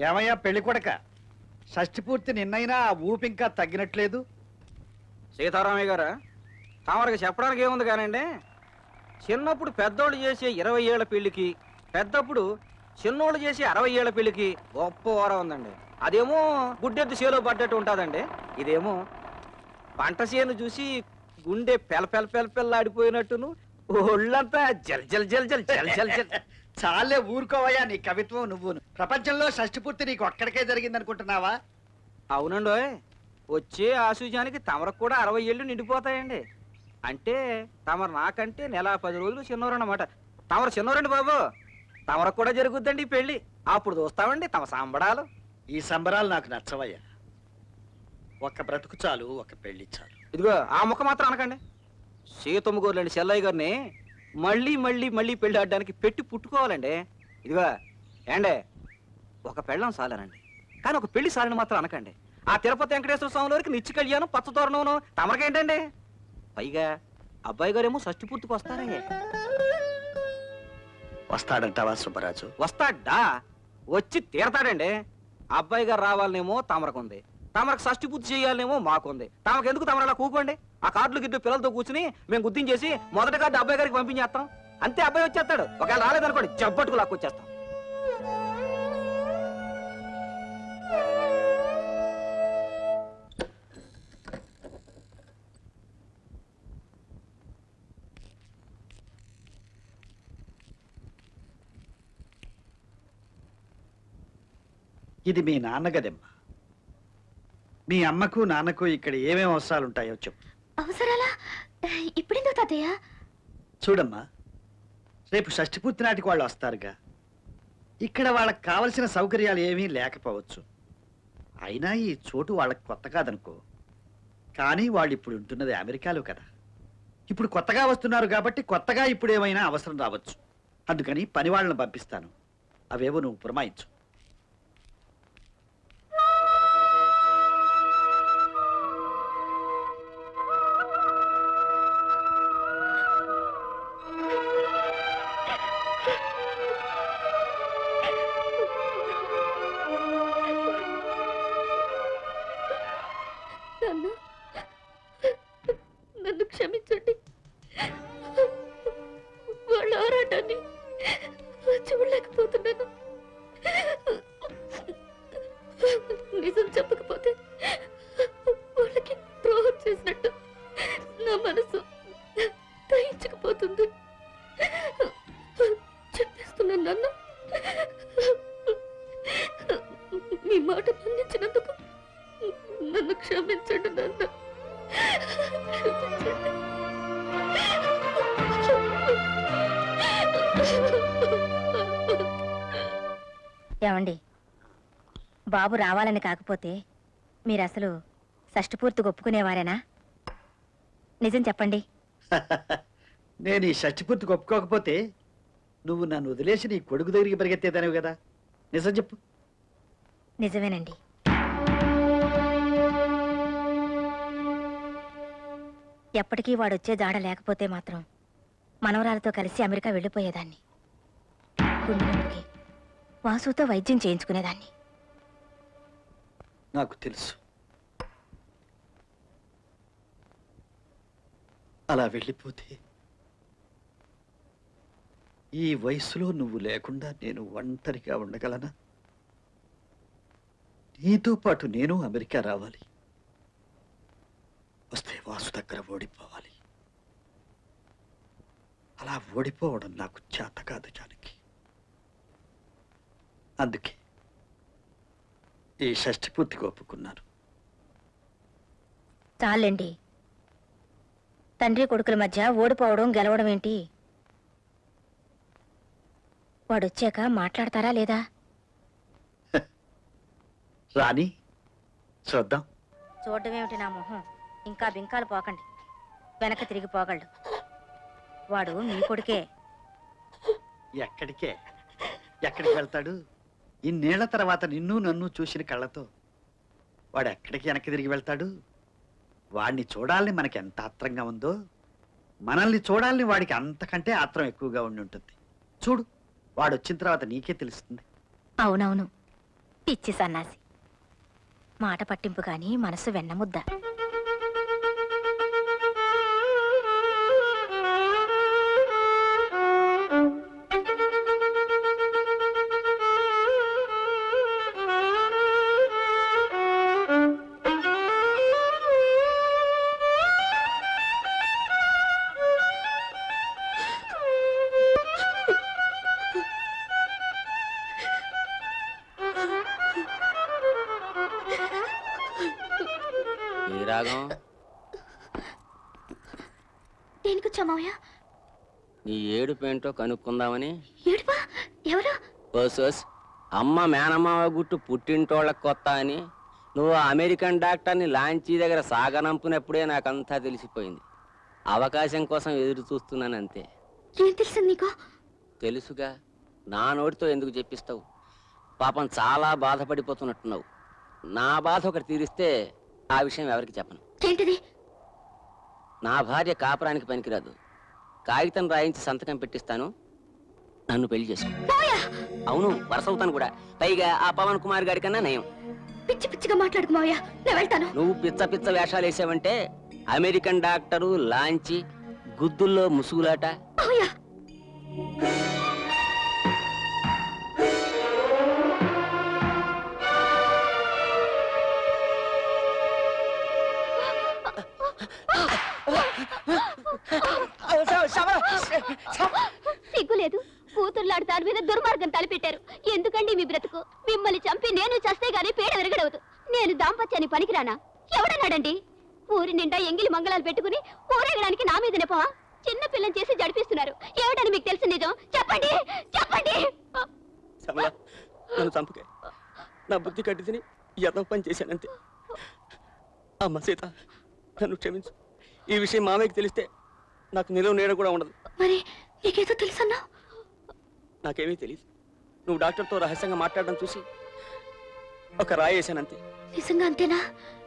ఏమయ్యా పెళ్లి కొడక, షష్టి పూర్తి నిన్నైనా ఆ ఊపి ఇంకా తగ్గినట్లేదు. సీతారామయ్య గారా, తమరికి చెప్పడానికి ఏముంది కానండి, చిన్నప్పుడు పెద్దోళ్ళు చేసే 20 ఏళ్ల పెళ్లికి, పెద్దప్పుడు చిన్నోళ్ళు చేసే 60 ఏళ్ల పెళ్లికి గొప్ప వారం ఉందండి. అదేమో గుడ్డెద్దు చేలో పడ్డట్టు ఉంటుందండి. ఇదేమో పంట చేను చూసి గుండె పెళ్ళాడిపోయినట్టును, ఒళ్ళంతా జల్ జల్ జల్ జల్ జల్ జల్ జల్. చాలే ఊరుకోవయ్యా నీ కవిత్వం నువ్వును. ప్రపంచంలో షష్టి పూర్తి నీకు ఒక్కడికే జరిగింది అనుకుంటున్నావా? అవునండి, వచ్చే ఆశుజానికి తమరకు కూడా 60 ఏళ్ళు నిండిపోతాయండి. అంటే తమరు నాకంటే నెల 10 రోజులు చిన్నవారన్నమాట. తమరు చిన్నవారండి బాబు, తమరకు కూడా జరుగుద్దండి ఈ పెళ్లి. అప్పుడు చూస్తామండి తమ సంబడాలు. ఈ సంబరాలు నాకు నచ్చవయ్యా. ఒక్క బ్రతుకు చాలు, ఒక పెళ్లి చాలు. ఇదిగో ఆ ముక్క మాత్రం అనకండి. సీతమ్మ గోర్లండి చెల్లయ్య గారిని మళ్ళీ మళ్ళీ మళ్ళీ పెళ్లి ఆడడానికి పెట్టి పుట్టుకోవాలండి. ఇదిగో ఏండే, ఒక పెళ్ళం సాలేనండి, కానీ ఒక పెళ్లి సాలని మాత్రం అనకండి. ఆ తిరుపతి వెంకటేశ్వర స్వామి వారికి నిత్య కళ్యాణం పచ్చ తోరణం తమరికేంటండి? పైగా అబ్బాయి గారేమో షష్టి పూర్తికి వస్తారే. వస్తాడంటావా సుబ్బరాజు? వస్తాడా? వచ్చి తీరతాడండి. అబ్బాయి గారు రావాలనేమో తమరకుంది, తమరకు షష్టి పూర్తి చేయాలనేమో మాకుంది. తమకెందుకు తమరు అలా కూకోండి. ఆ కార్డులు గిడ్డు పిల్లలతో కూర్చుని మేము గుర్తించేసి మొదటి కార్డు అబ్బాయి గారికి పంపించేస్తాం. అంతే, అబ్బాయి వచ్చేస్తాడు. ఒకవేళ రాలేదనుకోండి జబ్బట్టుకు లాక్కొచ్చేస్తాం. ఇది మీ నాన్న గదమ్మా. మీ అమ్మకు నాన్నకు ఇక్కడ ఏమేమి అవసరాలుంటాయో చెప్పు. అవసరాలా? ఇప్పుడెందుకు తాతయ్య? చూడమ్మా, రేపు షష్టి పూర్తి నాటికి వాళ్ళు వస్తారుగా. ఇక్కడ వాళ్ళకి కావలసిన సౌకర్యాలు ఏమీ లేకపోవచ్చు. అయినా ఈ చోటు వాళ్ళకి కొత్త కాదనుకో. కానీ వాళ్ళు ఇప్పుడు ఉంటున్నది అమెరికాలో కదా. ఇప్పుడు కొత్తగా వస్తున్నారు కాబట్టి కొత్తగా ఇప్పుడు ఏమైనా అవసరం రావచ్చు. అందుకని పని వాళ్ళని పంపిస్తాను. అవేవో నువ్వు పురమాయించు. నన్ను క్షమించండి. వాళ్ళ ఆరాటాన్ని చూడలేకపోతున్నాను. నిజం చెప్పకపోతే వాళ్ళకి ద్రోహం చేసినట్టు నా మనసు దహించకపోతుంది. చెప్పేస్తున్నాను నాన్న, మీ మాట మన్నించినందుకు నన్ను క్షమించండి నాన్న. ఏమండి, బాబు రావాలని కాకపోతే మీరు అసలు షష్టి పూర్తికి ఒప్పుకునేవారేనా? నిజం చెప్పండి. నేను ఈ షష్టి పూర్తికి ఒప్పుకోకపోతే నువ్వు నన్ను వదిలేసి నీ కొడుకు దగ్గరికి పరిగెత్తేదానివి కదా. నిజం చెప్పు. నిజమేనండి. ఎప్పటికీ వాడొచ్చే జాడ లేకపోతే మాత్రం మనవరాలతో కలిసి అమెరికా వెళ్ళిపోయేదాన్ని. గుండెకి వాసుతో వైద్యం చేయించుకునేదాన్ని. నాకు తెలుసు. అలా వెళ్ళిపోతే ఈ వయసులో నువ్వు లేకుండా నేను ఒంటరిగా ఉండగలనా? నీతో పాటు నేను అమెరికా రావాలి. వస్తే వాసు దగ్గర ఓడిపోవాలి. అలా ఓడిపోవడం నాకు చేత కాదు జానకి. అందుకే ఈ షష్టి పూర్తికి ఒప్పుకున్నాను. చాలండి, తండ్రి కొడుకుల మధ్య ఓడిపోవడం గెలవడం ఏంటి? వాడొచ్చాక మాట్లాడతారా లేదా? రాని చూద్దాం. చూడటమేమిటి నా మొహం? ఇంకా బింకాలు పోకండి, వెనక తిరిగి పోగలడు. వాడు మీ కొడుకే. ఎక్కడికే? ఎక్కడికి వెళ్తాడు? ఇన్నేళ్ల తర్వాత నిన్ను నన్ను చూసిన కళ్ళతో వాడు ఎక్కడికి వెనక్కి తిరిగి వెళ్తాడు? వాడిని చూడాలని మనకి ఎంత ఆత్రంగా ఉందో మనల్ని చూడాలని వాడికి అంతకంటే ఆత్రం ఎక్కువగా ఉండి ఉంటుంది. చూడు, వాడు వచ్చిన తర్వాత నీకే తెలుస్తుంది. అవునవును, పిచ్చి సన్నాసి. మాట పట్టింపు గాని మనసు వెన్నముద్ద. రాగం దేనికొచ్చా మావయ్య? నీ ఏడుపేంటో కనుక్కుందామని. ఏడుపా? ఎవరు? ఓసోస్ అమ్మ మేనమావ గుట్టు పుట్టింటోళ్ళకి కొత్త అని నువ్వు అమెరికన్ డాక్టర్ని లాంచీ దగ్గర సాగనంపునప్పుడే నాకంతా తెలిసిపోయింది. అవకాశం కోసం ఎదురు చూస్తున్నాను అంతే. ఏం తెలిసింది నీకు? తెలుసుగా, నా నోటితో ఎందుకు చెప్పిస్తావు? పాపం చాలా బాధపడిపోతున్నట్టున్నావు. నా బాధ ఒకటి తీరిస్తే ఆ విషయం ఎవరికి చెప్పను. ఏంటిది? నా భార్య కాపురానికి పనికిరాదు. కాగితం రాయించి సంతకం పెట్టిస్తాను, నన్ను పెళ్లి చేసుకో. అవును, వరసవుతాను కూడా. పైగా ఆ పవన్ కుమార్ గారి కన్నా నయం. పిచ్చి పిచ్చిగా మాట్లాడుకు మావయ్య, నేను వెళ్తాను. నువ్వు పిచ్చ పిచ్చ వేషాలు వేసావంటే అమెరికన్ డాక్టరు, లాంచి, గుద్దుల్లో ముసుగులాట. మావయ్య సిగ్గులేదు. కూతుర్లాడు దాని మీద దుర్మార్గం తలపెట్టారు. ఎందుకండి మీ బ్రతుకు? మిమ్మల్ని చంపి నేను చస్తే గానీ పేడ విరగడవదు. నేను దాంపత్యాన్ని పనికిరానా? ఎవడన్నాడండి? ఊరి నిండా ఎంగిలి మంగళాలు పెట్టుకుని ఊరేగడానికి నా మీద నెపవా? చిన్న పిల్లని చేసి జడిపిస్తున్నారు. ఏమిటని మీకు తెలిసి నిజం చెప్పండి, చెప్పండి. నన్ను చంపకే, నా బుద్ధి కట్టి తిని యథం పని చేశానంతే. అమ్మ సీత, నన్ను క్షమించు. ఈ విషయం మామయ్యకి తెలిస్తే నాకు నిలువ నీడ కూడా ఉండదు. మరి నీకేదో తెలుసన్నా? నాకేమీ తెలియదు. నువ్వు డాక్టర్తో రహస్యంగా మాట్లాడడం చూసి ఒక రాయి వేశానంతే. నిజంగా అంతేనా?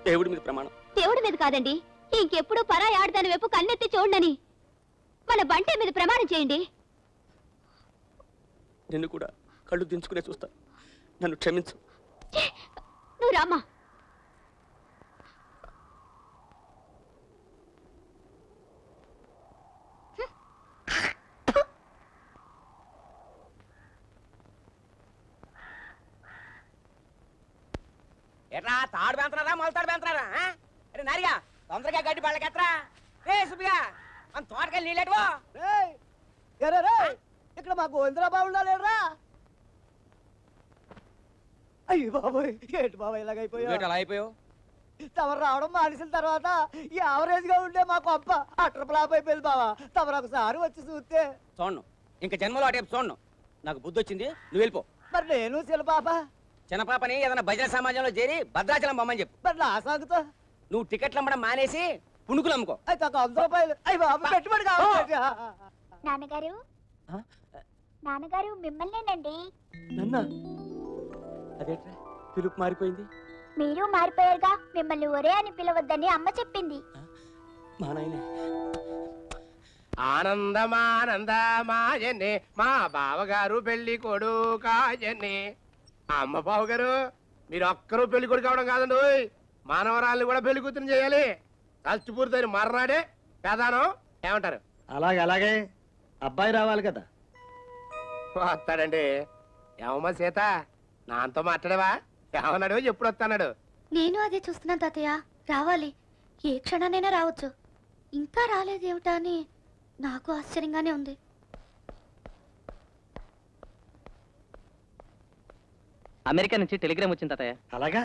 దేవుడి మీద ప్రమాణం. దేవుడి మీద కాదండి, ఇంకెప్పుడు పరాయి ఆడదాని వైపు కన్నెత్తి చూడని మన బంటే మీద ప్రమాణం చేయండి. నిన్ను కూడా కళ్ళు దించుకునే చూస్తా. నన్ను క్షమించు. నువ్వు రామ్మా. ఎట్లా తాడు పెంచుతారా మొలతాడు పెంచుతారా? అరే నారిగా తొందరగా గడ్డి పళ్ళకెత్తరా. రే సుబ్బిగా మన తోటకెళ్ళి నీళ్ళెట్టువో. ఇక్కడ మా గోవిందరాబాబు ఉండాలేరా? అయ్యి బాబోయ్, ఏంటి బాబాయ్ ఇలాగైపోయా? అలా అయిపోయావు. తమరు రావడం మానేసిన తర్వాత ఈ యావరేజ్ గా ఉండే మా కొంప అట్ర ఫ్లాప్ అయిపోయింది బావా. తమరు ఒకసారి వచ్చి చూస్తే. చూడను, ఇంకా జన్మలో అటే చూడను. నాకు బుద్ధి వచ్చింది, నువ్వు వెళ్ళిపో. మరి నేను శిలపాప చిన్నపాపని ఏదైనా భజన సమాజంలో చేరి భద్రాచలం బొమ్మని చెప్పు. మరి నా సాగుతా. నువ్వు టికెట్లు అమ్మడం మానేసి పుణుకులు అమ్ముకో. అయితే ఒక 100 రూపాయలు అయ్యి బాబు పెట్టుబడి కావాలి. నాన్నగారు, నాన్నగారు మిమ్మల్నేనండి. నన్నా? అదేట్రా పిలుపు మారిపోయింది? మీరు మారిపోయారుగా. మిమ్మల్ని ఒరే అని పిలవద్దని అమ్మ చెప్పింది. మా నాయనే. ఆనందమానందమాయనే మా బావగారు పెళ్లి కొడుకాయనే. అమ్మ బావగారు, మీరు ఒక్కరూ పెళ్లి కొడుకు అవడం కాదండి, మానవరాల్ని కూడా పెళ్లి కూతురు చేయాలి. కలిసి పూర్తయిన మర్నాడే పెదానం. ఏమంటారు? అలాగే అబ్బాయి రావాలి కదా. వస్తాడండి. ఏమమ్మా సీత, నాతో మాట్లాడేవా? ఏమన్నాడు? ఎప్పుడు వస్తాడు? నేను అదే చూస్తున్నాను తాతయ్య. రావాలి, ఏ క్షణానైనా రావచ్చు. ఇంకా రాలేదేమిటా అని నాకు ఆశ్చర్యంగానే ఉంది. అమెరికా నుంచి టెలిగ్రామ్ వచ్చింది తాతయ్య. అలాగా?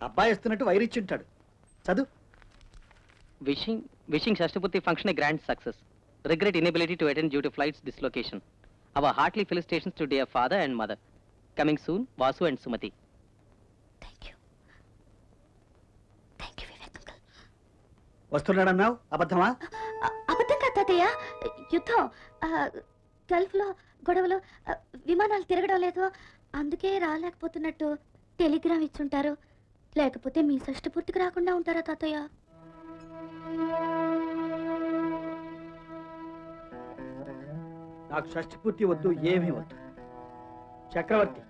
అబ్బాయి ఇస్తున్నట్టు వైరిచ్చుంటాడు. చదువు. విషింగ్ షష్ఠపూర్తి function a grand success. Regret inability to attend due to flight's dislocation. Our heartily felicitations to dear father and mother. Coming soon, Vasu and Sumati. Thank you Vivek uncle. వస్తున్నాడన్నావు, అబద్ధమా? అబద్ధం కాదు తాతయ్య, యుద్ధం. గల్ఫ్లో గొడవలు, విమానాలు తిరగడం లేదు, అందుకే రాలేకపోతున్నట్టు టెలిగ్రామ్ ఇచ్చుంటారు. లేకపోతే మీ షష్ఠ పూర్తికి రాకుండా ఉంటారా తాతయ్య? నాకు షష్ఠి పూర్తి వద్దు, ఏమీ వద్దు. చక్రవర్తి,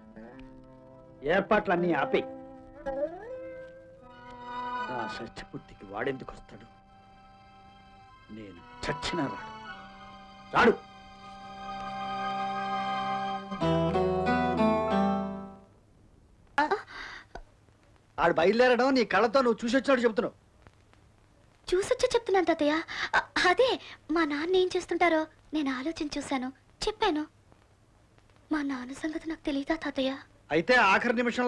ఏర్పాట్లన్నీ ఆపే. నా షష్ఠి పూర్తికి వాడెందుకు వస్తాడు? నేను చచ్చినా రాడు. రాడు. ఆడు బయలుదేరడం నీ కళ్ళతో నువ్వు చూసి వచ్చాడు చెబుతున్నావు. చూసొచ్చా చెప్తున్నాను తాతయ్య. అదే మా నాన్న ఏం చేస్తుంటారో నేను ఆలోచన చూశాను, చెప్పాను. మా నాన్న సంగతి నాకు తెలియదా తాతయ్య? అయితే ఆఖరి నిమిషంలో